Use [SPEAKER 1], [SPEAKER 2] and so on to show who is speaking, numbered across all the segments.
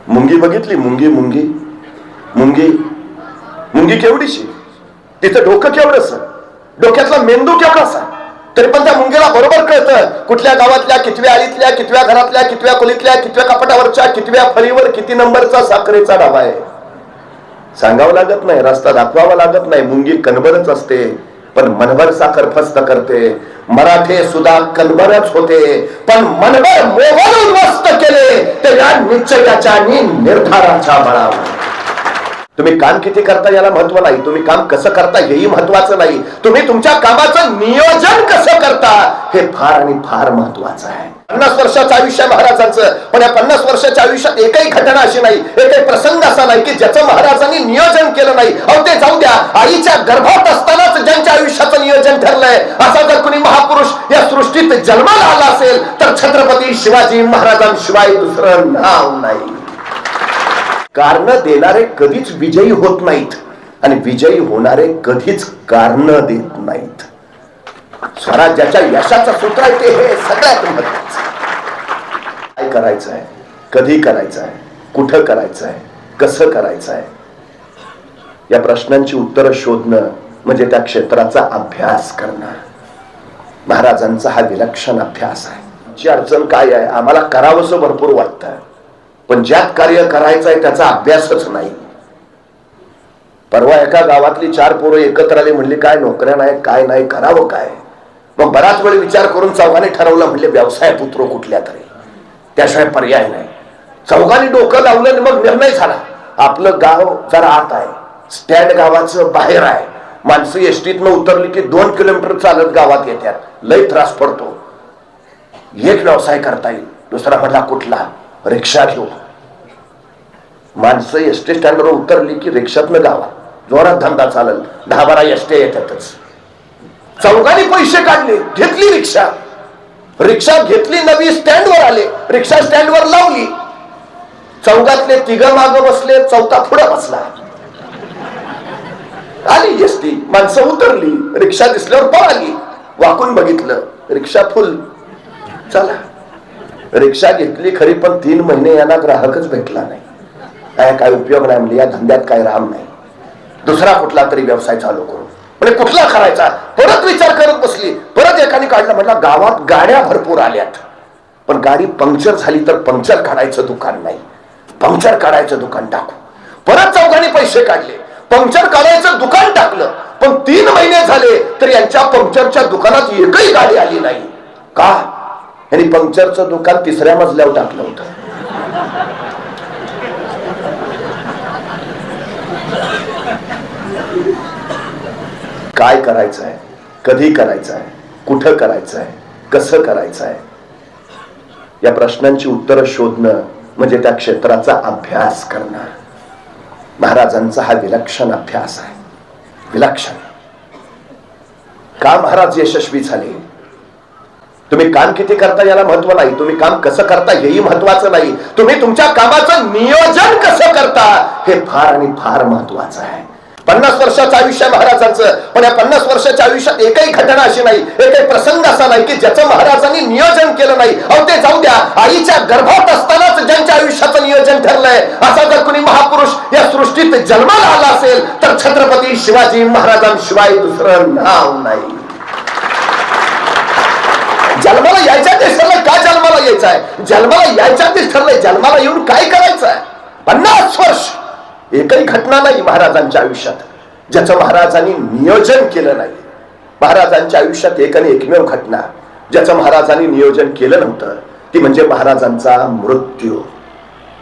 [SPEAKER 1] मुंगी बघितली? मुंगी मुंगी मुंगी मुंगी केवढीशी, तिचं डोकं केवढंस, डोक्यातला मेंदू केवढासा, तरी पण त्या मुंगीला बरोबर कळतं कुठल्या गावातल्या कितव्या आळीतल्या कितव्या घरातल्या कितव्या खोलीतल्या कितव्या कपाटावरच्या कितव्या फळीवर किती नंबरचा साखरेचा डबा आहे. सांगावं लागत नाही, रस्ता दाखवावा लागत नाही. मुंगी कणभरच असते पण मनभर साखर फस्त करते. मराठे सुद्धा कणभरच होते पण मनभर मोहन उद्ध्वस्त केले ते या निश्चयाच्या आणि निर्धाराच्या बळावर. तुम्ही काम किती करता याला महत्व नाही, तुम्ही काम कसं करता हेही महत्वाचं नाही, तुम्ही तुमच्या कामाचं नियोजन कसं करता हे फार आणि फार महत्वाचं आहे. 50 वर्षाचं आयुष्य महाराजांचं, पण या 50 वर्षाच्या आयुष्यात एकही घटना अशी नाही, एकही प्रसंग असा नाही की ज्याचं महाराजांनी नियोजन केलं नाही. अहो ते जाऊ द्या, आईच्या गर्भात असतानाच ज्यांच्या आयुष्याचं नियोजन ठरलंय असा जर कुणी महापुरुष या सृष्टीत जन्माला आला असेल तर छत्रपती शिवाजी महाराजांशिवाय दुसरं नाव नाही. कारण देणारे कधीच विजयी होत नाहीत आणि विजयी होणारे कधीच कारण देत नाहीत. स्वराज्याच्या यशाचं सूत्र आहे ते हे सगळ्यात महत्त्वाचं. काय करायचं आहे, कधी करायचं आहे, कुठं करायचं आहे, कसं करायचं आहे, या प्रश्नांची उत्तरं शोधणं म्हणजे त्या क्षेत्राचा अभ्यास करणं. महाराजांचा हा विलक्षण अभ्यास आहे. जी अडचण काय आहे, आम्हाला करावंसं भरपूर वाटतं पण ज्यात कार्य करायचं आहे त्याचा अभ्यासच नाही. परवा एका गावातली 4 पोरं एकत्र आली, म्हणली काय नोकऱ्या नाही काय नाही करावं काय. मग बराच वेळ विचार करून चौघांनी ठरवलं, म्हणले व्यवसाय पुत्र कुठल्या तरी, त्याशिवाय पर्याय नाही. चौघांनी डोकं लावलं आणि मग निर्णय झाला. आपलं गाव जरा आत आहे, स्टँड गावाचं बाहेर आहे, माणसं एसटीतनं उतरली की 2 किलोमीटर चालत गावात येतात, लय त्रास पडतो. एक व्यवसाय करता येईल. दुसरा म्हटला कुठला, रिक्षा घेऊ. माणसं एसटी स्टँडवर उतरली की रिक्षातनं गावात जोरात धंदा चालल, 10-12 एसटी येतातच. चौघांनी पैसे काढले, घेतली रिक्षा, रिक्षा घेतली, नवी स्टँडवर आले, रिक्षा स्टँडवर लावली. चौघातले 3 मागं बसले, चौथा पुढे बसला. आली एसटी, माणसं उतरली, रिक्षा दिसल्यावर पळाली. वाकून बघितलं, रिक्षा फुल. चला, रिक्षा घेतली खरी पण 3 महिने यांना ग्राहकच भेटला नाही. काय उपयोग नाही, म्हणजे या धंद्यात काय राम नाही, दुसरा कुठला तरी व्यवसाय चालू करू. म्हणजे कुठला करायचा, परत विचार करत बसली. परत एकाने काढला, म्हटला गावात गाड्या भरपूर आल्यात पण गाडी पंक्चर झाली तर पंक्चर काढायचं दुकान नाही, पंक्चर काढायचं दुकान टाकू. परत चौघांनी पैसे काढले, पंक्चर काढायचं दुकान टाकलं. पण 3 महिने झाले तर यांच्या पंक्चरच्या दुकानात एकही गाडी आली नाही. का? यांनी पंक्चरचं दुकान 3ऱ्या मजल्यावर टाकलं होतं. काय करायचं आहे, कधी करायचं आहे, कुठं करायचं आहे, कसं करायचं आहे, या प्रश्नांची उत्तरं शोधणं म्हणजे त्या क्षेत्राचा अभ्यास करणं. महाराजांचा हा विलक्षण अभ्यास आहे. विलक्षण. का महाराज यशस्वी झाले? तुम्ही काम किती करता याला महत्व नाही, तुम्ही काम कसं करता हेही महत्वाचं नाही, तुम्ही तुमच्या कामाचं नियोजन कसं करता हे फार आणि फार महत्वाचं आहे. 50 वर्षाचं आयुष्य महाराजांचं, पण या 50 वर्षाच्या आयुष्यात एकही घटना अशी नाही, एकही प्रसंग असा नाही की ज्याचं महाराजांनी नियोजन केलं नाही. अहो ते जाऊ द्या, आईच्या गर्भात असतानाच ज्यांच्या आयुष्याचं नियोजन ठरलंय असा जर कुणी महापुरुष या सृष्टीत जन्माला आला असेल तर छत्रपती शिवाजी महाराजांशिवाय दुसरं नाव नाही. जन्माला यायच्या आधीच ठरलंय का जन्माला यायचं आहे, जन्माला यायच्या आधीच ठरलंय जन्माला येऊन काय करायचं आहे. 50 वर्ष एकही घटना नाही महाराजांच्या आयुष्यात ज्याचं महाराजांनी नियोजन केलं नाही. महाराजांच्या आयुष्यात एक आणि एकमेव घटना ज्याचं महाराजांनी नियोजन केलं नव्हतं ती म्हणजे महाराजांचा मृत्यू.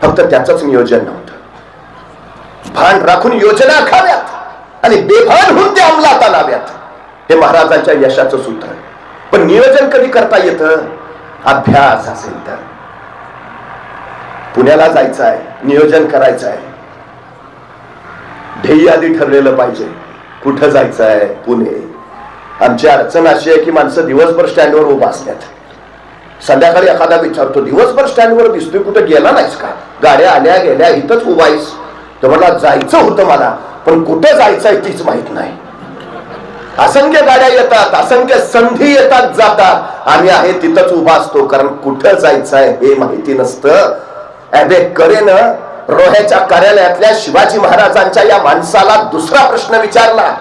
[SPEAKER 1] फक्त त्याचंच नियोजन नव्हतं. भान राखून योजना आखाव्यात आणि बेभान होऊन ते अंमलात आणाव्यात, हे महाराजांच्या यशाचं सूत्र. पण नियोजन कधी करता येतं? अभ्यास असेल तर. पुण्याला जायचं आहे, नियोजन करायचं आहे, ध्येय आधी ठरलेलं पाहिजे. कुठं जायचं आहे? पुणे. आमची अडचण अशी आहे की माणसं दिवसभर स्टँडवर उभा असतात, संध्याकाळी एखादा विचारतो दिवसभर स्टँडवर दिसतोय, कुठं गेला नाहीस का? गाड्या आल्या गेल्या, इथंच उभा आहेस. तर मला जायचं होतं मला, पण कुठं जायचंय तीच माहित नाही. असंख्य गाड्या येतात, असंख्य संधी येतात जातात, आम्ही आहे तिथंच उभा असतो कारण कुठं जायचंय हे माहिती नसतं. अबे करेन रोह्याच्या कार्यालयातल्या शिवाजी महाराजांच्या या माणसाला दुसरा प्रश्न विचारला,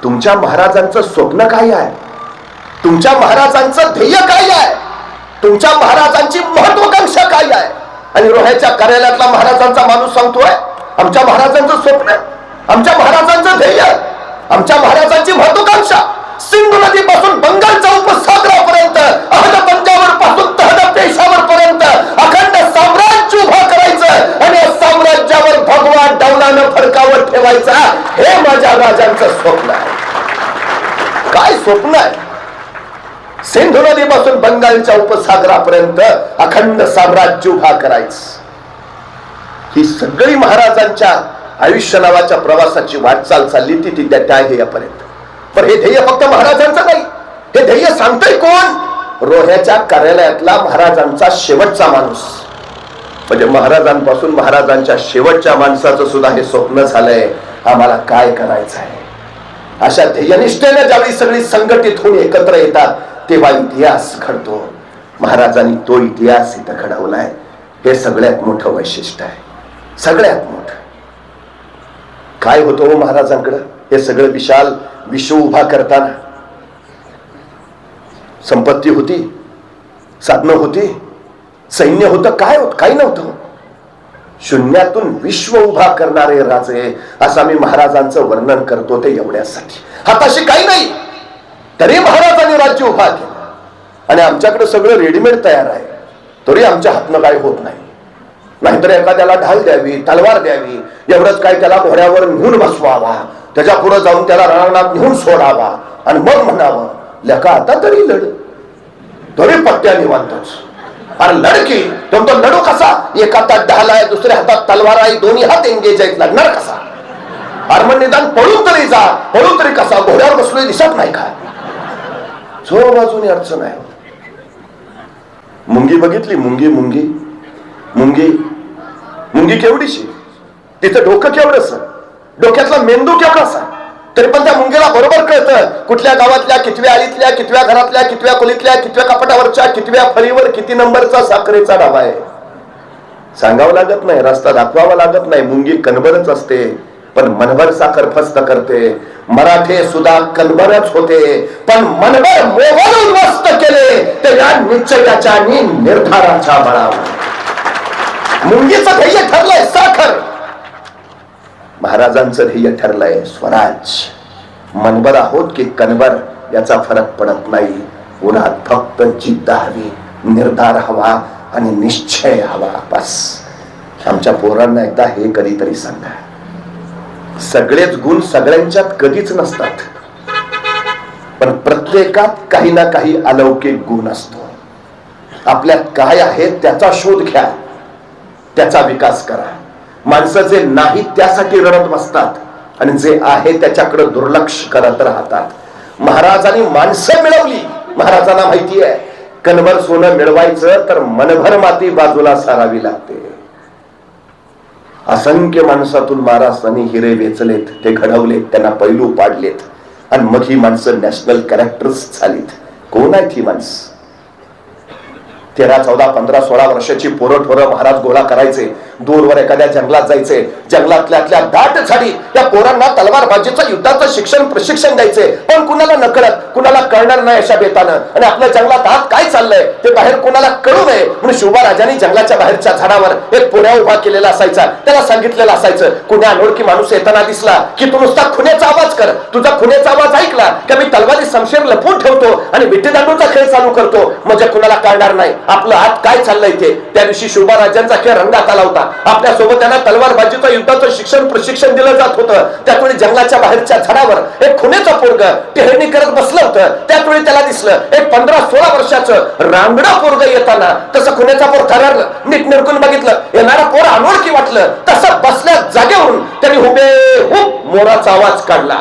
[SPEAKER 1] तुमच्या महाराजांचं स्वप्न काय आहे, तुमच्या महाराजांचं ध्येय काय आहे, तुमच्या महाराजांची महत्वाकांक्षा काय आहे? आणि रोह्याच्या कार्यालयातला महाराजांचा माणूस सांगतोय, आमच्या महाराजांचं स्वप्न, आमच्या महाराजांचं ध्येय, आमच्या महाराजांची महत्वाकांक्षा सिंधू नदीपासून बंगालच्या उपसागरापर्यंत, अहद पंजाबर पासून तहद पेशावर पर्यंत अखंड साम्राज्य उभा करायचं आणि या साम्राज्यावर भगवा डौलानं फडकावर ठेवायचा, हे माझ्या राजांचं स्वप्न आहे. काय स्वप्न आहे? सिंधू नदीपासून बंगालच्या उपसागरापर्यंत अखंड साम्राज्य उभा करायचं. ही सगळी महाराजांच्या आयुष्य नावाच्या प्रवासाची वाटचाल चालली ती त्या ध्येयापर्यंत. पण हे ध्येय फक्त महाराजांचं नाही, हे ध्येय सांगतोय कोण? रोह्याच्या कार्यालयातला महाराजांचा शेवटचा माणूस. म्हणजे महाराजांपासून महाराजांच्या शेवटच्या माणसाचं सुद्धा हे स्वप्न झालंय, आम्हाला काय करायचं आहे. अशा ध्येयनिष्ठेने ज्यावेळी सगळी संघटित होऊन एकत्र येतात तेव्हा इतिहास घडतो. महाराजांनी तो इतिहास इथं घडवलाय. हे सगळ्यात मोठं वैशिष्ट्य आहे. सगळ्यात मोठं काय होतं महाराजांकडं? हे सगळं विशाल विश्व उभा करताना संपत्ती होती, साधनं होती, सैन्य होतं, काय होत? काही नव्हतं. शून्यातून विश्व उभा करणारे राजे, असं मी महाराजांचं वर्णन करतो ते एवढ्यासाठी. हाताशी काही नाही तरी महाराजांनी राज्य उभा केलं. आणि आमच्याकडे सगळं रेडीमेड तयार आहे, तरी आमच्या हातनं काय होत नाही. नाहीतर एखाद्याला ढाल द्यावी, तलवार द्यावी, एवढंच काय त्याला घोड्यावर नेऊन बसवावा, त्याच्या पुढे जाऊन त्याला रणांगणात नेऊन सोडावा आणि मग म्हणावं, लेका आता तरी लढ, तरी पट्ट्या निवांतच. आणि लढकी तो लढू कसा? एक हातात ढाल आहे, दुसऱ्या हातात तलवार आहे, दोन्ही हात एंगेज आहेत, लढणार कसा? आरमन निदान पळून तरी जा, पळून तरी कसा? घोड्यावर बसलोय दिसत नाही का? जो बाजूने अडचण आहे. मुंगी बघितली? मुंगी मुंगी मुंगी मुंगी केवढीशी, तिचं डोकं केवढंस, डोक्यातला मेंदू केवढासा, तरी पण त्या मुंगीला बरोबर कळतं कुठल्या गावातल्या कितव्या आळीतल्या, कितव्या घरातल्या, कितव्या खोलीतल्या, कितव्या कपाटावरच्या, कितव्या फळीवर किती नंबरचा साखरेचा डबा आहे. सांगावं लागत नाही, रस्ता दाखवावा लागत नाही. मुंगी कणभरच असते, पण मनभर साखर फस्त करते. मराठे सुद्धा कणभरच होते, पण मनभर मोबाईल उद्ध्वस्त केले ते या निश्चयाच्या आणि निर्धाराच्या बळावर. मुंगीचं ध्येय ठरलंय साखर, महाराजांचं ध्येय ठरलंय स्वराज. मनभर आहोत की कणभर याचा फरक पडत नाही. उन्हात फक्त जिद्द हवी, निर्धार हवा आणि निश्चय हवा, बस. आमच्या पोरांना एकदा हे कधीतरी सांगा, सगळेच गुण सगळ्यांच्यात कधीच नसतात, पण प्रत्येकात काही ना काही अलौकिक गुण असतो. आपल्यात काय आहे त्याचा शोध घ्या, त्याचा विकास करा. माणसं जे नाही त्यासाठी रडत बसतात आणि जे आहे त्याच्याकडे दुर्लक्ष करत राहतात. महाराजांनी माणसं मिळवली. महाराजांना माहिती आहे कणभर सोनं मिळवायचं तर मनभर माती बाजूला सारावी लागते. असंख्य माणसातून महाराजांनी हिरे वेचलेत, ते घडवलेत, त्यांना पैलू पाडलेत आणि मग ही माणसं नॅशनल कॅरेक्टर्स झालीत. कोण आहेत ही माणसं? 13, 14, 15, 16 वर्षाची पोरं ठोरं महाराज गोळा करायचे, दूरवर एखाद्या जंगलात जायचे, जंगलातल्या दाट झाडी त्या पोरांना तलवारबाजीचं युद्धाचं शिक्षण प्रशिक्षण द्यायचे, पण कुणाला नकळत, कुणाला कळणार नाही अशा बेतानं. आणि आपल्या जंगलात आत काय चाललंय ते बाहेर कोणाला कळू नये म्हणून शिवबाराजांनी जंगलाच्या बाहेरच्या झाडावर एक पुण्या उभा केलेला असायचा. त्याला सांगितलेलं असायचं, कुण्या अनोळखी माणूस येताना दिसला की तू नुसता खुन्याचा आवाज कर. तुझा खुन्याचा आवाज ऐकला की मी तलवारी शमशीर लपवून ठेवतो आणि विट्टीदांडूचा खेळ चालू करतो, म्हणजे कुणाला कळणार नाही आपलं आत काय चाललंय ते. त्या दिवशी शिवबाराजांचा खेळ रंगात आला होता. आपल्या सोबत त्यांना तलवारबाजीचं युद्धाचं शिक्षण प्रशिक्षण दिलं जात होतं. त्यावेळी जंगलाच्या बाहेरच्या झाडावर एक खुनेचं पोरग टेहळणी करत बसलं होतं. त्यावेळी त्याला दिसलं एक 15-16 वर्षाचं रांगडा पोरग येताना. तसं खुनेचा पोर थरारलं, नीट निरकून बघितलं, येणारा पोर अनोळखी वाटलं. तसं बसल्या जागेवरून त्यांनी हुबेहूब मोराचा आवाज काढला.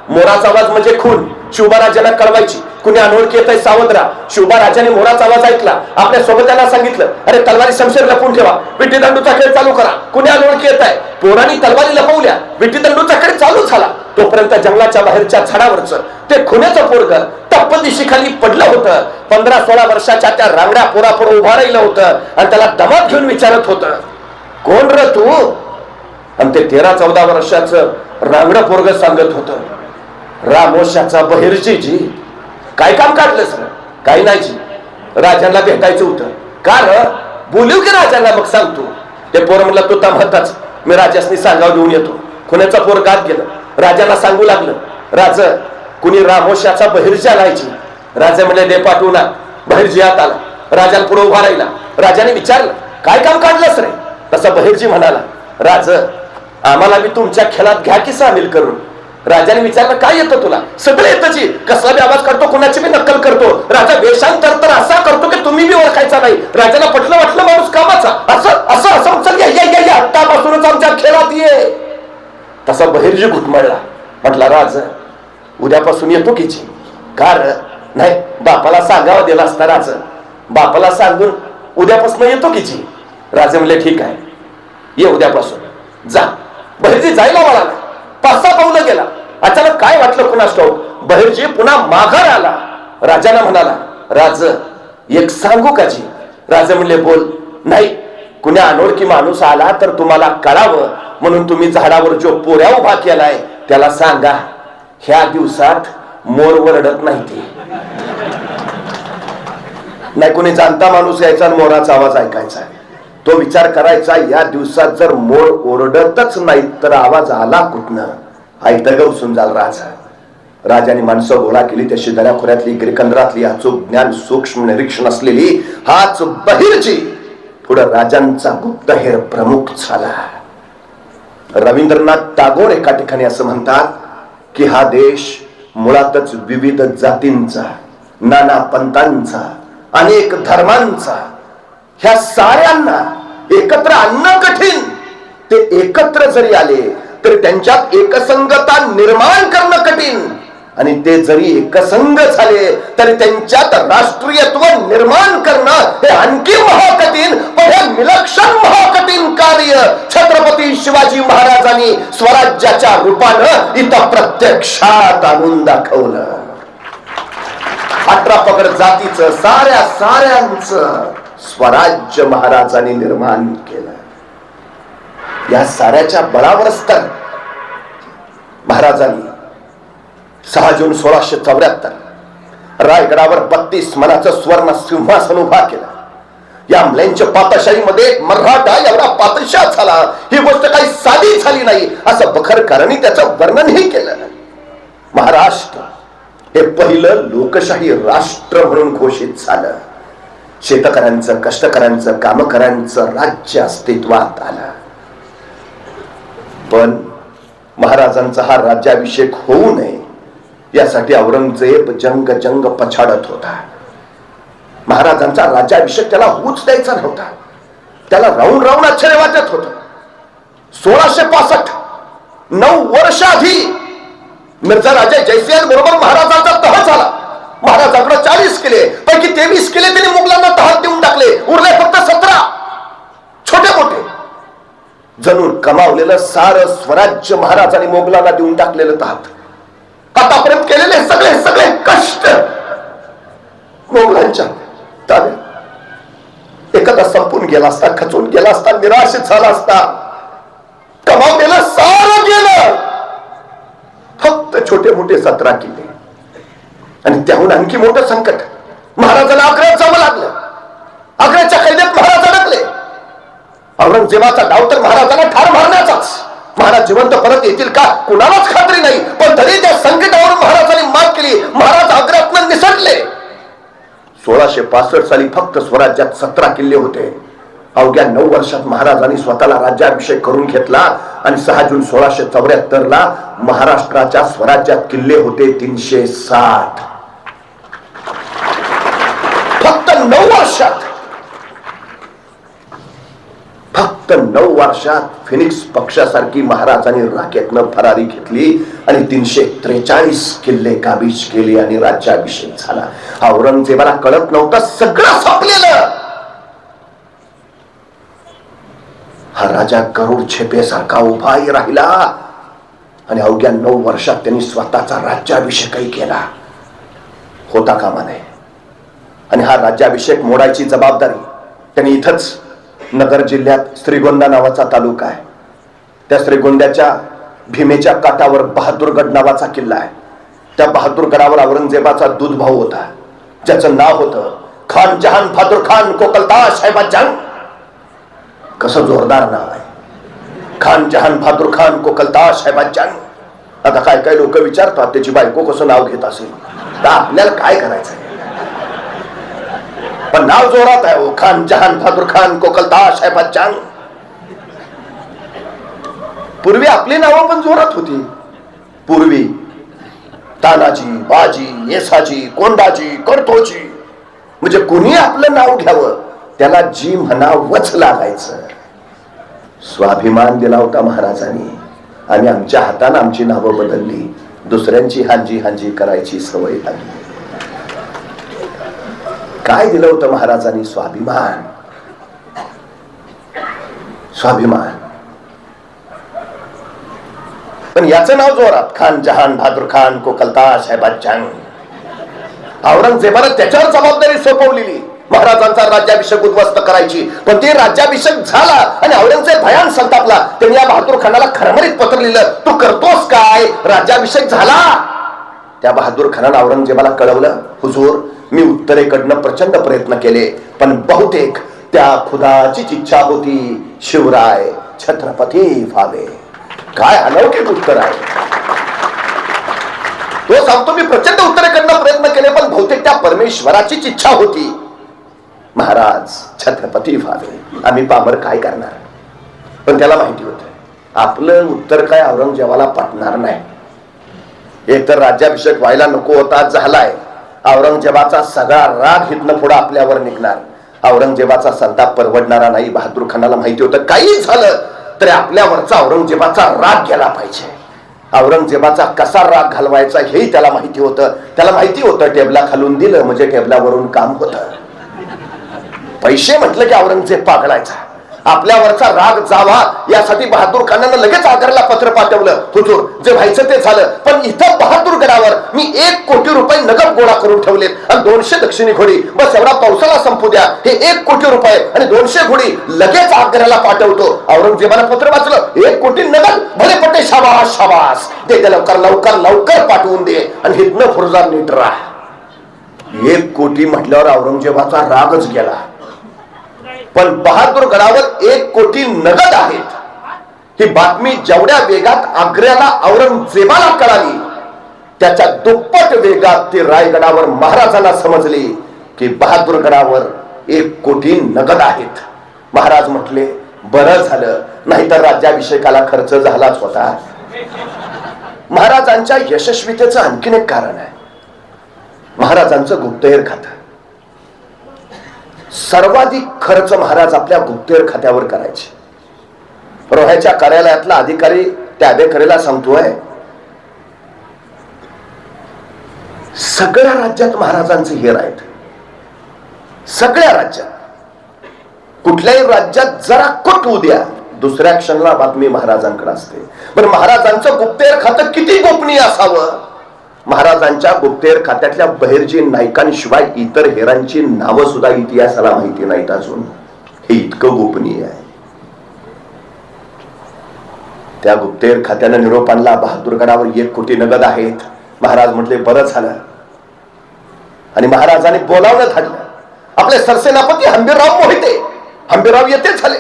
[SPEAKER 1] मोराचा आवाज म्हणजे खून शिवबाराजांना कळवायची. कुणी अनोळखी येत आहे सावधरा. शिवबाराजांनी मोराचा आवाज ऐकला, आपल्या सोबत्यांना सांगितलं, अरे तलवारी शमशीर लपवून ठेवा, विट्टीदंडूचा खेळ चालू करा. कुणी अनोळखी येत आहे. पोरांनी तलवारी लपवल्या, विट्टीदंडूचा खेळ चालू झाला. तोपर्यंत जंगलाच्या बाहेरच्या झाडावरचं ते खुनेचं पोरग टप्प दिशेखाली पडलं होतं. 15-16 वर्षाच्या त्या रांगड्या पोरापुढे उभा राहिलं होतं आणि त्याला दमात घेऊन विचारत होतं, कोण र तू? आणि ते 13-14 वर्षाचं रांगड पोरग सांगत होत, रामोशाचा बहिर्जीजी काय काम काढलं सर? काही नाही जी, राजांना भेटायचं होतं. का र? बोलू की राजांना, मग सांगतो. ते पोर म्हणला तू तमहताच, मी राजासनी सांगाव देऊन येतो. खुण्याचा पोर गात गेलं, राजाला सांगू लागलं, राज कुणी रामोशाचा बहिर्जी आलायची. राजा म्हणले दे पाठवू ना. बहिर्जी आत आला, राजाला पुढे उभा राहिला. राजाने विचारलं काय काम काढलंस रे? तसा बहिर्जी म्हणाला, राज आम्हाला मी तुमच्या खेळात घ्या की सामील करून. राजाने विचारलं काय येतं तुला? सगळं येतं जी, कसला बी आवाज करतो, कुणाची बी नक्कल करतो. राजा वेषांतर तर असा करतो की तुम्ही बी ओळखायचा नाही. राजाला पटलं वाटलं माणूस कामाचा, असं असं असं चल या आत्तापासूनच आमच्या खेळात ये. तसा बहिर्जी घुटमळला, म्हटला राज उद्यापासून येतो की जी. कार नाही, बापाला सांगावं दिला असता राज, बापाला सांगून उद्यापासून येतो की जी. राजे म्हणले ठीक आहे, ये उद्यापासून जा. बहिर्जी जायला वळाला, 5-6 पावलं गेला. अचानक काय वाटलं कुणास ठाऊक, बहिर्जी पुन्हा माघार आला. राजाला म्हणाला, राज एक सांगू का जी? राजे म्हणले बोल. नाही, कुण्या अनोळखी माणूस आला तर तुम्हाला कळावं म्हणून तुम्ही झाडावर जो पोऱ्या उभा केलाय त्याला सांगा ह्या दिवसात मोर वरडत नाही. ते नाही, कुणी जाणता माणूस यायचा आणि मोराचा आवाज ऐकायचा. तो विचार करायचा या दिवसात जर मोर ओरडतच नाही तर आवाज आला कुठनं? ऐकत गवसून जाल राजा. राजाने माणसं गोळा केली. त्याशी दऱ्याखोऱ्यातली गिरकंदरातली अचूक ज्ञान सूक्ष्म निरीक्षण असलेली हाच बहिर्जी पुढे राजांचा गुप्तहेर प्रमुख झाला. रवींद्रनाथ टागोर एका ठिकाणी असं म्हणतात की हा देश मुळातच विविध जातींचा, नाना पंथांचा, अनेक धर्मांचा, ह्या साऱ्यांना एकत्र आणणं कठीण. ते एकत्र जरी आले तरी त्यांच्यात एकसंगता निर्माण करणं कठीण. आणि ते जरी एकसंग झाले तरी त्यांच्यात राष्ट्रीयत्व निर्माण करणं हे आणखी महाकठीण. पण हे विलक्षण महाकठीण कार्य छत्रपती शिवाजी महाराजांनी स्वराज्याच्या रूपानं इथं प्रत्यक्षात आणून दाखवलं. 18 पगड जातीचं साऱ्यांचं स्वराज्य महाराजांनी निर्माण केलं. या साऱ्याच्या बळावरच तर महाराजांनी 6 जून 1674 रायगडावर 32 मनाचं स्वर्ण सिंहासन उभा केलं. या म्लेंच्या पातशाहीमध्ये मराठा एवढा पातशाह झाला, ही गोष्ट काही साधी झाली नाही असं बखरकरांनी त्याचं वर्णनही केलं. महाराष्ट्र हे पहिलं लोकशाही राष्ट्र म्हणून घोषित झालं. शेतकऱ्यांचं, कष्टकऱ्यांचं, कामकऱ्यांचं राज्य अस्तित्वात आलं. पण महाराजांचा हा राज्याभिषेक होऊ नये यासाठी औरंगजेब जंग पछाडत होता. महाराजांचा राज्याभिषेक त्याला होऊच द्यायचा नव्हता. त्याला राहून आश्चर्य वाटत होत. 1665 9 वर्ष आधी मिर्झा राजे जयसिंह बरोबर महाराजांचा तह झाला. महाराजांकडे 40 किल्ले पैकी 23 किल्ले त्यांनी मुघलांना तहात देऊन टाकले. उरले फक्त 17 छोटे मोठे. जणू कमावलेलं सारं स्वराज्य महाराजांनी मोगलांना देऊन टाकलेलं तहात. आतापर्यंत केलेले सगळे कष्ट मोगलांच्या ताब्यात एकदा संपून गेला असता, खचून गेला असता, निराश झाला असता. कमावलेलं सारं गेलं. फक्त छोटे मोठे 17 किल्ले. आणि त्याहून आणखी मोठं संकट महाराजांना आग्र्यात जावं लागलं. आग्र्याच्या कैदेत महाराज अडकले. औरंगजेबाचा डाव तर महाराजांना ठार मारण्याचाच. महाराज जिवंत परत येतील का कुणालाच खात्री नाही. पण तरी त्या संकटावर महाराजांनी मात केली. महाराज आग्र्यातनं निसटले. 1665 साली फक्त स्वराज्यात 17 किल्ले होते. अवघ्या 9 वर्षात महाराजांनी स्वतःला राज्याभिषेक करून घेतला. आणि 6 जून 1674 ला महाराष्ट्राच्या स्वराज्यात किल्ले होते 360. फक्त 9 वर्षात, फक्त 9 वर्षात फिनिक्स पक्षासारखी महाराजांनी राखेतनं फरारी घेतली आणि 343 किल्ले काबीज केले आणि राज्याभिषेक झाला. औरंगजेबाला कळत नव्हतं सगळं संपलेलं. हा राजा गरुड छेपेसारखा उभाही राहिला आणि अवघ्या 9 वर्षात त्यांनी स्वतःचा राज्याभिषेकही केला. होता कामा नये. आणि हा राज्याभिषेक मोडायची जबाबदारी त्यांनी इथंच नगर जिल्ह्यात श्रीगोंदा नावाचा तालुका आहे. त्या श्रीगोंद्याच्या भीमेच्या काठावर बहादूरगड नावाचा किल्ला आहे. त्या बहादूरगडावर औरंगजेबाचा दूध भाऊ होता, ज्याचं नाव होतं खान जहान बहादूर खान कोकलताज साहेबाजान. कसं जोरदार नाव आहे, खान जहान बहादूर खान कोकलताज साहेबाजान. आता काय काय लोक विचारतात त्याची बायको कसं नाव घेत असेल, तर आपल्याला काय करायचं, पण नाव जोरात आहे हो, खान जहान बहादूर खान कोकलताज साहेबाजान. पूर्वी आपली नावं पण जोरात होती. पूर्वी तानाजी, बाजी, येसाजी, कोंडाजी, कडतोजी, म्हणजे कोणी आपलं नाव घ्यावं त्याला जी म्हणावंच लागायचं. स्वाभिमान दिला होता महाराजांनी, आणि आमच्या हाताने आमची नावं बदलली. दुसऱ्यांची हांजी हांजी करायची सवय लागली. काय दिलं होतं महाराजांनी? स्वाभिमान. स्वाभिमान. पण याचं नाव जोरात, खान जहान बहादूर खान कोकलताज साहेबाजान. औरंगजेबाने त्याच्यावर जबाबदारी सोपवलेली, महाराजांचा राज्याभिषेक उद्ध्वस्त करायची. पण ते राज्याभिषेक झाला आणि औरंगजेब भयान संतापला. त्यांनी या बहादूर खानाला खरमरीत पत्र लिहिलं, तू करतोस काय? राज्याभिषेक झाला. त्या बहादूर खानाला औरंगजेबाला कळवलं, हुजूर मी उत्तरेकडनं प्रचंड प्रयत्न केले, पण बहुतेक त्या खुदाचीच इच्छा होती शिवराय छत्रपती व्हावे. काय अलौकिक उत्तर आहे. तो सांगतो मी प्रचंड उत्तरेकडनं प्रयत्न केले, पण बहुतेक त्या परमेश्वराचीच इच्छा होती महाराज छत्रपती व्हावे. आम्ही पामर काय करणार. पण त्याला माहिती होतं आपलं उत्तर काय औरंगजेबाला पटणार नाही. एकतर राज्याभिषेक व्हायला नको होता, झालाय. औरंगजेबाचा सगळा राग हितनं पुढे आपल्यावर निघणार. औरंगजेबाचा संताप परवडणारा नाही. बहादूर खानाला माहिती होतं काही झालं तरी आपल्यावरचा औरंगजेबाचा राग गेला पाहिजे. औरंगजेबाचा कसा राग घालवायचा हेही त्याला माहिती होतं. त्याला माहिती होतं टेबला खालून दिलं म्हणजे टेबलावरून काम होतं. पैसे म्हटलं की औरंगजेब पागळायचा. आपल्यावरचा राग जावा यासाठी बहादूर खानानं लगेच आग्र्याला पत्र पाठवलं, हुजूर जे व्हायचं ते झालं, पण इथं बहादूरगडावर मी 1 कोटी रुपये नगद गोळा करून ठेवलेत आणि 200 दक्षिणी घोडी. बस एवढा पावसाला संपू द्या. हे 1 कोटी रुपये आणि 200 घोडी लगेच आग्र्याला पाठवतो. औरंगजेबानं पत्र वाचलं, 1 कोटी नगद, भले पटे शाबास शाबास, दे लवकर लवकर लवकर पाठवून दे आणि हितनं फुरजा नीट राहा. 1 कोटी म्हटल्यावर औरंगजेबाचा रागच गेला. पण बहादूरगडावर 1 कोटी नगद आहेत ही बातमी जेवढ्या वेगात आग्र्याला औरंगजेबाला कळाली, त्याच्या दुप्पट वेगात ती रायगडावर महाराजांना समजली की बहादूरगडावर 1 कोटी नगद आहेत. महाराज म्हटले बरं झालं, नाहीतर राज्याभिषेकाला खर्च झालाच होता. महाराजांच्या यशस्वीतेचं आणखीन एक कारण आहे, महाराजांचं गुप्तहेर खातं. सर्वाधिक खर्च महाराज आपल्या गुप्तहेर खात्यावर करायचे. रोह्याच्या कार्यालयातला अधिकारी त्या अबेकरेला सांगतोय, सगळ्या राज्यात महाराजांचे हेर आहेत. सगळ्या राज्यात, कुठल्याही राज्यात जरा कुठ होऊ द्या, दुसऱ्या क्षणाला बातमी महाराजांकडे असते. पण महाराजांचं गुप्तहेर खातं किती गोपनीय असावं. महाराजांच्या गुप्तहेर खात्यातल्या बहिर्जी नायकांशिवाय इतर हेरांची नावं सुद्धा इतिहासाला माहिती नाहीत अजून. हे इतकं गोपनीय आहे. त्या गुप्तहेर खात्यानं निरोप आणला, बहादूरगडावर 1 कोटी नगद आहेत. महाराज म्हटले बरं झालं. आणि महाराजांनी बोलावणं धाडलं. आपले सरसेनापती हंबीरराव मोहिते, हंबीरराव येते झाले.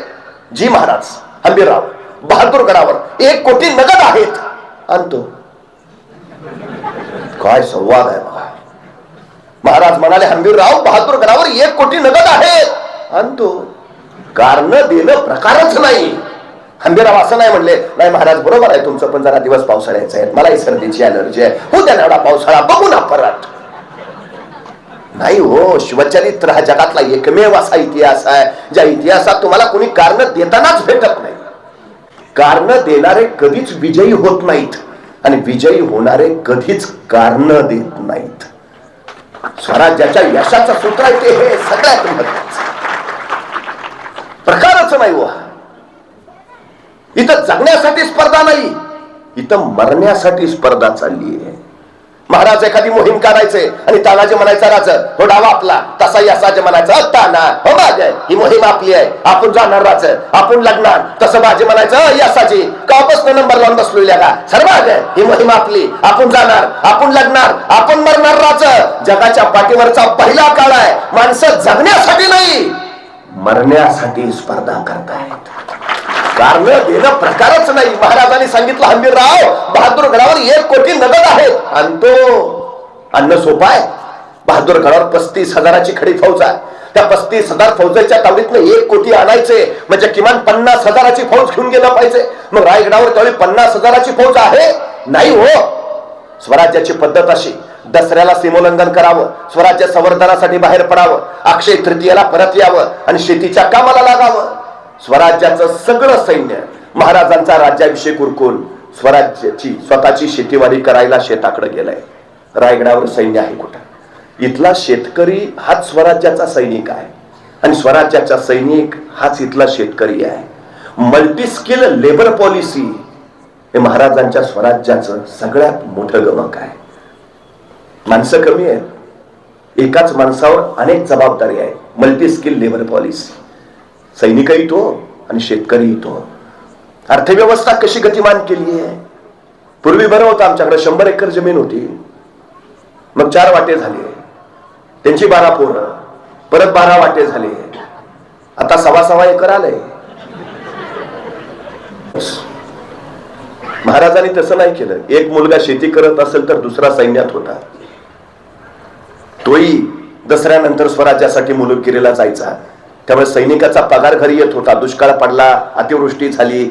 [SPEAKER 1] जी महाराज, हंबीरराव बहादूरगडावर 1 कोटी नगद आहेत. आणतो. काय संवाद आहे बघा. महाराज म्हणाले हंबीरराव बहादूरगडावर 1 कोटी नगद आहेत. आणतो. कारण देणं प्रकारच नाही. हंबीरराव असं नाही म्हणले, नाही महाराज बरोबर आहे तुमचं, पण जरा दिवस पावसाळ्याचे आहेत, मला सर्दीची अलर्जी आहे, हो द्या एवढा पावसाळा, बघू ना परत. नाही हो, शिवचरित्र हा जगातला एकमेव असा इतिहास आहे ज्या इतिहासात तुम्हाला कोणी कारण देतानाच भेटत नाही. कारण देणारे कधीच विजयी होत नाहीत आणि विजयी होणारे कधीच कारण देत नाहीत. स्वराज्याच्या यशाचं सूत्र आहे ते हे सगळ्यात महत्त्वाचं. प्रकारच नाही हो. इथं जगण्यासाठी स्पर्धा नाही, इथं मरण्यासाठी स्पर्धा चालली आहे. महाराज एखादी मोहीम करायचे आणि तानाजी म्हणायचा राज हो डावा आपला, तसा असाजे म्हणायचा ताना हो बाज ही मोहीम आपली आहे, आपण जाणार राज, आपण लढणार. तसं बाजी म्हणायचं असाजी कापासून नंबर लावून बसलेल्या का सर्व ही मोहीम आपली, आपण जाणार, आपण लढणार, आपण मरणार राज. जगाच्या पाठीवरचा पहिला काळ आहे. माणसं जगण्यासाठी नाही मरण्यासाठी स्पर्धा करतायत. कारण देणं प्रकारच नाही. महाराजांनी सांगितलं हंबीरराव बहादूरगडावर 1 कोटी नगद आहे आणि तो अन्न सोपं आहे. बहादूरगडावर 35,000ची खडी फौज आहे. त्या 35,000 फौजेच्या तावडीतनं 1 कोटी आणायचे म्हणजे किमान 50,000ची फौज घेऊन गेलं पाहिजे. मग रायगडावर त्यावेळी 50,000ची फौज आहे नाही हो. स्वराज्याची पद्धत अशी, दसऱ्याला सीमोल्लंघन करावं, स्वराज्य संवर्धनासाठी बाहेर पडावं, अक्षय तृतीयेला परत यावं आणि शेतीच्या कामाला लागावं. स्वराज्याचं सगळं सैन्य महाराजांचा राज्याभिषेक उरकून स्वराज्याची स्वतःची शेतीवाडी करायला शेताकडे गेलाय. रायगडावर सैन्य आहे कुठं? इथला शेतकरी हाच स्वराज्याचा सैनिक आहे आणि स्वराज्याचा सैनिक हाच इथला शेतकरी आहे. मल्टी स्किल लेबर पॉलिसी हे महाराजांच्या स्वराज्याचं सगळ्यात मोठं गमक आहे. माणसं कमी आहेत, एकाच माणसावर अनेक जबाबदारी आहे. Multi skill labour policy. सैनिकही तो आणि शेतकरी तो. अर्थव्यवस्था कशी गतिमान केली आहे. पूर्वी बरं होतं, आमच्याकडे 100 एकर जमीन होती, मग 4 वाटे झाले, त्यांची 12 पोरं, परत 12 वाटे झाले, आता 1.25 एकर आलंय. महाराजांनी तसं नाही केलं. एक मुलगा शेती करत असेल तर दुसरा सैन्यात होता, तोही दसऱ्यानंतर स्वराज्यासाठी मुलुकगिरीला जायचा. त्यामुळे सैनिकाचा पगार घरी येत होता. दुष्काळ पडला, अतिवृष्टी झाली,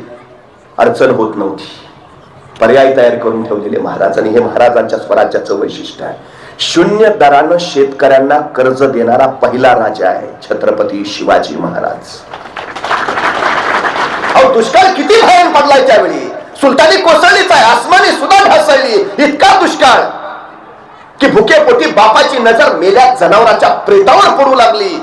[SPEAKER 1] अडचण होत नव्हती. पर्याय तयार करून ठेवलेले महाराजांनी. हे महाराजांच्या स्वराज्याचं वैशिष्ट्य आहे. 0 दरानं शेतकऱ्यांना कर्ज देणारा पहिला राजा आहे छत्रपती शिवाजी महाराज. अहो दुष्काळ किती भयान पडलाय त्यावेळी. सुलतानी कोसळलीच आहे, आसमानी सुद्धा ढासळली. इतका दुष्काळ की भुकेपोटी बापाची नजर मेल्या जनावराच्या प्रेतावर पडू लागली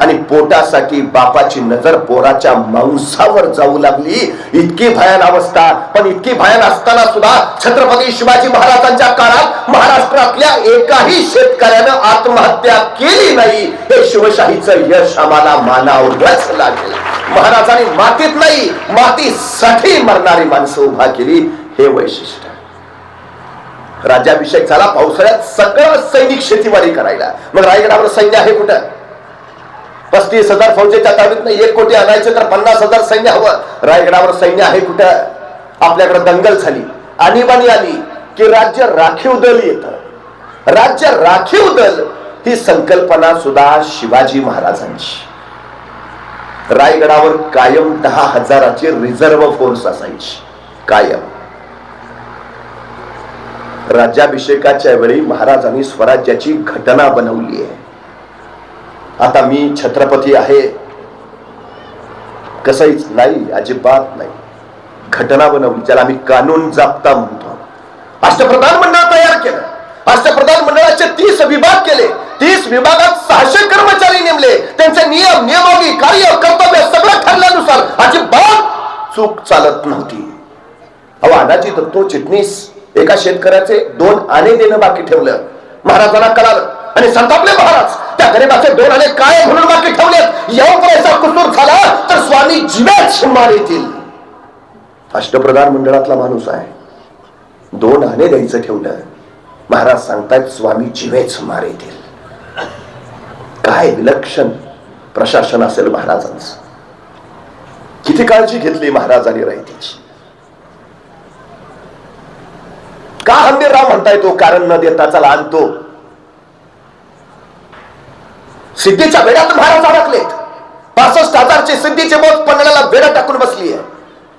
[SPEAKER 1] आणि पोटासाठी बापाची नजर पोराच्या मांसावर जाऊ लागली. इतकी भयान अवस्था. पण इतकी भयान असताना सुद्धा छत्रपती शिवाजी महाराजांच्या काळात महाराष्ट्रातल्या एकाही शेतकऱ्यानं आत्महत्या केली नाही. हे शिवशाहीचं यश आम्हाला मानावंच लागेल. महाराजांनी मातीत नाही मातीसाठी मरणारी माणसं उभा केली. हे वैशिष्ट्य. राज्याभिषेक झाला. पावसाळ्यात सगळं सैनिक शेतीवाडी करायला. मग रायगडावर सैन्य आहे कुठं? 35,000 फौजेच्या ताब्यातनं 1 कोटी आणायचे तर 50,000 सैन्य हवं. रायगडावर सैन्य आहे कुठं? आपल्याकडे दंगल झाली, आणीबाणी आली की राज्य राखीव दल येतं. राज्य राखीव दल ही संकल्पना सुद्धा शिवाजी महाराजांची. रायगडावर कायम 10,000ची रिझर्व्ह फोर्स असायची कायम. राज्याभिषेकाच्या वेळी महाराजांनी स्वराज्याची घटना बनवली आहे. आता मी छत्रपती आहे कसंच नाही, अजिबात नाही. घटना बनवली ज्याला आम्ही कानून जाप्ता म्हणतो. अष्टप्रधान मंडळ तयार केलं. अष्टप्रधान मंडळाचे 30 विभाग केले. 30 विभागात 600 कर्मचारी नेमले. त्यांचे नियम, नियमावली, कार्य, कर्तव्य सगळं ठरल्यानुसार अजिबात चूक चालत नव्हती. अहो अनाजी दत्तो चिटणीस एका शेतकऱ्याचे 2 आणे देणं बाकी ठेवलं. महाराजांना कळालं आणि संतापले महाराज. त्या गरीबाचे 2 आणे काय म्हणून बाकी ठेवलेत? एवढा कुसूर झाला तर स्वामी जीवेच मारेतील. अष्टप्रधान मंडळातला माणूस आहे, 2 आणे द्यायचं ठेवलं. महाराज सांगतायत स्वामी जीवेच मारेतील. काय विलक्षण प्रशासन असेल महाराजांचं. किती काळजी घेतली महाराजांनी रयतेची. का हंबीरराव म्हणताय तो कारण न देता चला आणतो. सिद्धीच्या वेड्यात महाराज अडकलेत. 65,000ची सिद्धीची बोट पन्हाळ्याला वेडा टाकून बसली आहे.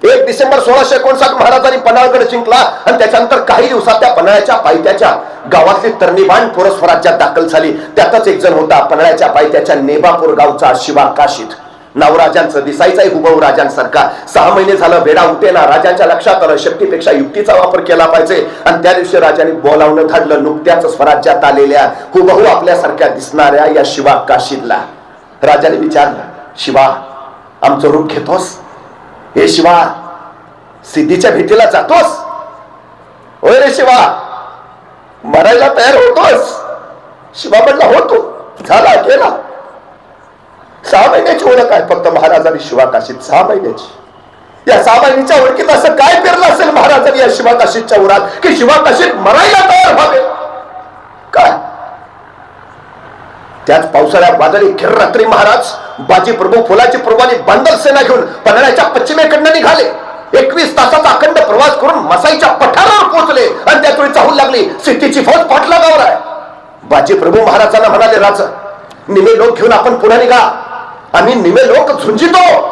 [SPEAKER 1] 1 डिसेंबर 1659 महाराजांनी पन्हाळगड जिंकला आणि त्याच्यानंतर काही दिवसात त्या पन्हाळ्याच्या पायथ्याच्या गावातली तरणीबाण पोरं स्वराज्यात दाखल झाली. त्यातच एक जण होता पन्हाळ्याच्या पायथ्याच्या नेबापूर गावचा शिवा काशीद. नाव राजांचं दिसायचंय हुबहू राजांसारखा. 6 महिने झालं वेडा उठेना. राजांच्या लक्षात आलं शक्तीपेक्षा युक्तीचा वापर केला पाहिजे आणि त्या दिवशी राजांनी बोलावणं धाडलं नुकत्याच स्वराज्यात आलेल्या हुबहू आपल्यासारख्या दिसणाऱ्या या शिवा काशीदला. राजाने विचारलं, शिवा आमचं रूप घेतोस? हे शिवा सिद्धीच्या भेटीला जातोस? होय रे शिवा. मरायला तयार होतोस. शिवा म्हणला होतो, झाला गेला. 6 महिन्याची ओळख आहे फक्त महाराजांनी शिवा काशीत, 6 महिन्याची. या 6 महिन्याच्या ओळखीत असं काय पेरलं असेल महाराजांनी या शिवा काशीच्या उरात की शिवा काशीत मरायला तयार व्हावे? काय त्याच पावसाळ्यात वादळी खेर रात्री महाराज बाजी प्रभू फुलाची प्रभूंनी बांदल सेना घेऊन पन्हाळ्याच्या पश्चिमेकडनं निघाले. 21 तासाचा अखंड प्रवास करून मसाईच्या पठारावर पोहोचले आणि त्या वेळी चाहूल लागली सिद्धीची फौज पाठलागावर आहे. बाजी प्रभू महाराजांना म्हणाले, राजा निमे लोक घेऊन आपण पुन्हा निघा, आम्ही निमे लोक झुंजितो.